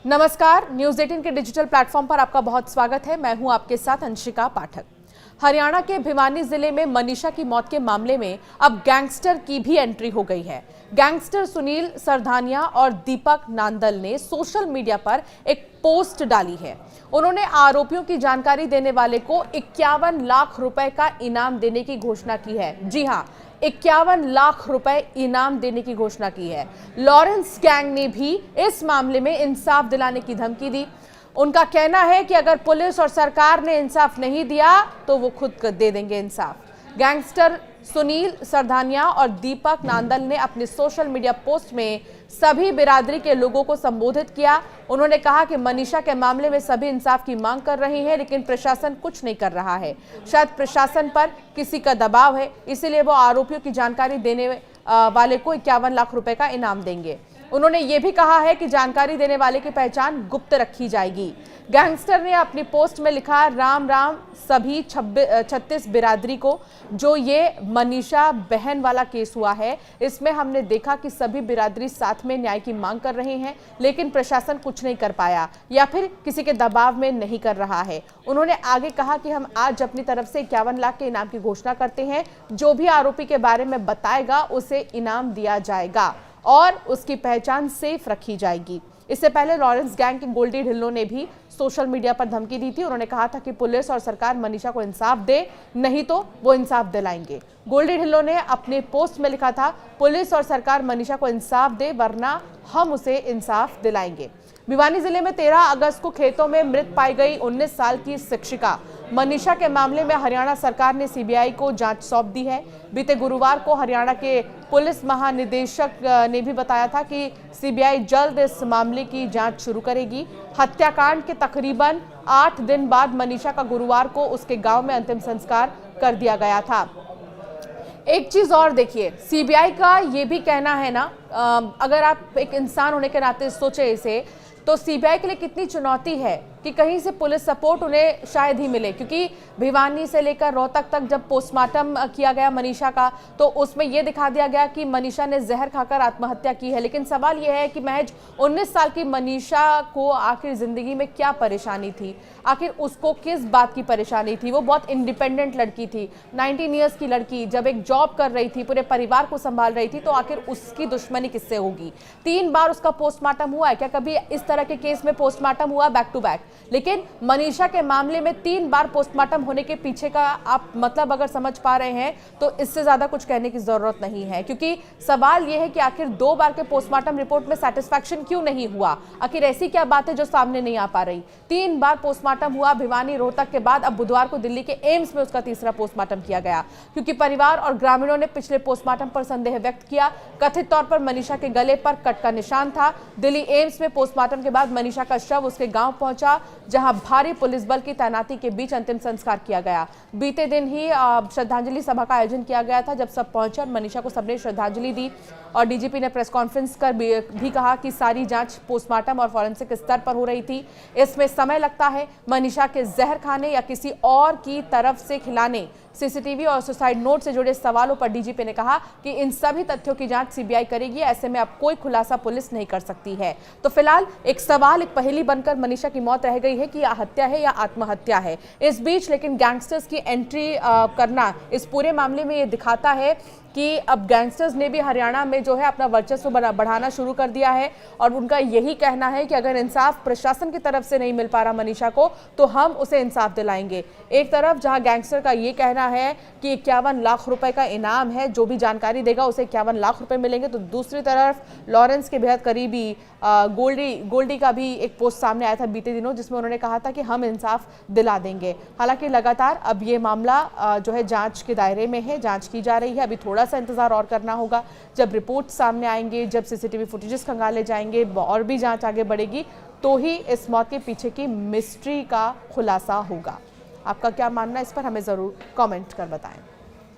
नमस्कार, न्यूज़ 18 के digital platform पर आपका बहुत स्वागत है। मैं हूं आपके साथ अंशिका पाठक। हरियाणा के भिवानी जिले में मनीषा की मौत के मामले में अब गैंगस्टर की भी एंट्री हो गई है। गैंगस्टर सुनील सरधानिया और दीपक नांदल ने सोशल मीडिया पर एक पोस्ट डाली है। उन्होंने आरोपियों की जानकारी देने वाले को 51 लाख रुपए का इनाम देने की घोषणा की है। जी हां, 51 लाख रुपए इनाम देने की घोषणा की है। लॉरेंस गैंग ने भी इस मामले में इंसाफ दिलाने की धमकी दी। उनका कहना है कि अगर पुलिस और सरकार ने इंसाफ नहीं दिया तो वो खुद दे देंगे इंसाफ। गैंगस्टर सुनील सरधानिया और दीपक नांदल ने अपने सोशल मीडिया पोस्ट में सभी बिरादरी के लोगों को संबोधित किया। उन्होंने कहा कि मनीषा के मामले में सभी इंसाफ की मांग कर रहे हैं, लेकिन प्रशासन कुछ नहीं कर रहा है। शायद प्रशासन पर किसी का दबाव है, इसीलिए वो आरोपियों की जानकारी देने वाले को 51 लाख रुपए का इनाम देंगे। उन्होंने ये भी कहा है कि जानकारी देने वाले की पहचान गुप्त रखी जाएगी। गैंगस्टर ने अपनी पोस्ट में लिखा, राम राम सभी 36 बिरादरी को। जो ये मनीषा बहन वाला केस हुआ है, इसमें हमने देखा कि सभी बिरादरी साथ में न्याय की मांग कर रहे हैं, लेकिन प्रशासन कुछ नहीं कर पाया या फिर किसी के दबाव में नहीं कर रहा है। उन्होंने आगे कहा कि हम आज अपनी तरफ से 51 लाख के इनाम की घोषणा करते हैं। जो भी आरोपी के बारे में बताएगा उसे इनाम दिया जाएगा और उसकी पहचान सेफ रखी जाएगी। इससे पहले लॉरेंस गैंग के गोल्डी ढिल्लों ने भी सोशल मीडिया पर धमकी दी थी। उन्होंने कहा था कि पुलिस और सरकार मनीषा को इंसाफ दे, नहीं तो वो इंसाफ दिलाएंगे। गोल्डी ढिल्लों ने अपने पोस्ट में लिखा था, पुलिस और सरकार मनीषा को इंसाफ दे, वरना हम उसे इंसाफ दिलाएंगे। भिवानी जिले में 13 अगस्त को खेतों में मृत पाई गई 19 साल की शिक्षिका मनीषा के मामले में हरियाणा सरकार ने सीबीआई को जांच सौंप दी है। बीते गुरुवार को हरियाणा के पुलिस महानिदेशक ने भी बताया था कि सीबीआई जल्द इस मामले की जांच शुरू करेगी। हत्याकांड के तकरीबन 8 दिन बाद मनीषा का गुरुवार को उसके गांव में अंतिम संस्कार कर दिया गया था। एक चीज और देखिए, सीबीआई का ये भी कहना है ना, अगर आप एक इंसान होने के नाते सोचे इसे, तो सीबीआई के लिए कितनी चुनौती है कि कहीं से पुलिस सपोर्ट उन्हें शायद ही मिले, क्योंकि भिवानी से लेकर रोहतक तक जब पोस्टमार्टम किया गया मनीषा का, तो उसमें यह दिखा दिया गया कि मनीषा ने जहर खाकर आत्महत्या की है। लेकिन सवाल यह है कि महज 19 साल की मनीषा को आखिर जिंदगी में क्या परेशानी थी, आखिर उसको किस बात की परेशानी थी। वो बहुत इंडिपेंडेंट लड़की थी, 19 ईयर्स की लड़की, जब एक जॉब कर रही थी, पूरे परिवार को संभाल रही थी, तो आखिर उसकी दुश्मनी किससे होगी। 3 बार उसका पोस्टमार्टम हुआ है। क्या कभी इस तरह के केस में पोस्टमार्टम हुआ बैक टू बैक? लेकिन मनीषा के मामले में 3 बार पोस्टमार्टम होने के पीछे का आप मतलब अगर समझ पा रहे हैं, तो इससे ज्यादा कुछ कहने की जरूरत नहीं है। क्योंकि सवाल यह है कि आखिर 2 बार के पोस्टमार्टम रिपोर्ट में सेटिस्फैक्शन क्यों नहीं हुआ? आखिर ऐसी क्या बात है जो सामने नहीं आ पा रही? 3 बार पोस्टमार्टम हुआ भिवानी रोहतक के बाद, अब बुधवार को दिल्ली के एम्स में उसका तीसरा पोस्टमार्टम किया गया, क्योंकि परिवार और ग्रामीणों ने पिछले पोस्टमार्टम पर संदेह व्यक्त किया। कथित तौर पर मनीषा के गले पर कट का निशान था। दिल्ली एम्स में पोस्टमार्टम के बाद मनीषा का शव उसके गांव पहुंचा, जहां भारी पुलिस बल की तैनाती के बीच अंतिम संस्कार किया गया। बीते दिन ही श्रद्धांजलि सभा का आयोजन किया गया था। जब सब पहुंचे और मनीषा को सबने श्रद्धांजलि दी, और डीजीपी ने प्रेस कॉन्फ्रेंस कर भी कहा कि सारी जांच पोस्टमार्टम और फॉरेंसिक स्तर पर हो रही थी। इसमें समय लगता है। मनीषा के जहर खाने या किसी और की तरफ से खिलाने, सीसीटीवी और सुसाइड नोट से जुड़े सवालों पर डीजीपी ने कहा कि इन सभी तथ्यों की जांच सीबीआई करेगी। ऐसे में अब कोई खुलासा पुलिस नहीं कर सकती है। तो फिलहाल एक सवाल, एक पहेली बनकर मनीषा की मौत रह गई है कि यह हत्या है या आत्महत्या है। इस बीच लेकिन गैंगस्टर्स की एंट्री करना इस पूरे मामले में ये दिखाता है कि अब गैंगस्टर्स ने भी हरियाणा में जो है अपना वर्चस्व बढ़ाना शुरू कर दिया है, और उनका यही कहना है कि अगर इंसाफ प्रशासन की तरफ से नहीं मिल पा रहा मनीषा को, तो हम उसे इंसाफ दिलाएंगे। एक तरफ जहां गैंगस्टर का ये कहना है कि 51 लाख रुपए का इनाम है, जो भी जानकारी देगा उसे 51 लाख रुपए मिलेंगे, तो दूसरी तरफ लॉरेंस के बेहद करीबी गोल्डी का भी एक पोस्ट सामने आया था बीते दिनों, जिसमें उन्होंने कहा था कि हम इंसाफ दिला देंगे। हालांकि लगातार अब ये मामला जो है जांच के दायरे में है, जांच की जा रही है। अभी थोड़ा सा इंतजार और करना होगा, जब रिपोर्ट सामने आएंगे, जब सीसीटीवी फुटेजेस खंगाले जाएंगे और भी जांच आगे बढ़ेगी, तो ही इस मौत के पीछे की मिस्ट्री का खुलासा होगा। आपका क्या मानना है इस पर हमें जरूर कमेंट कर बताएं।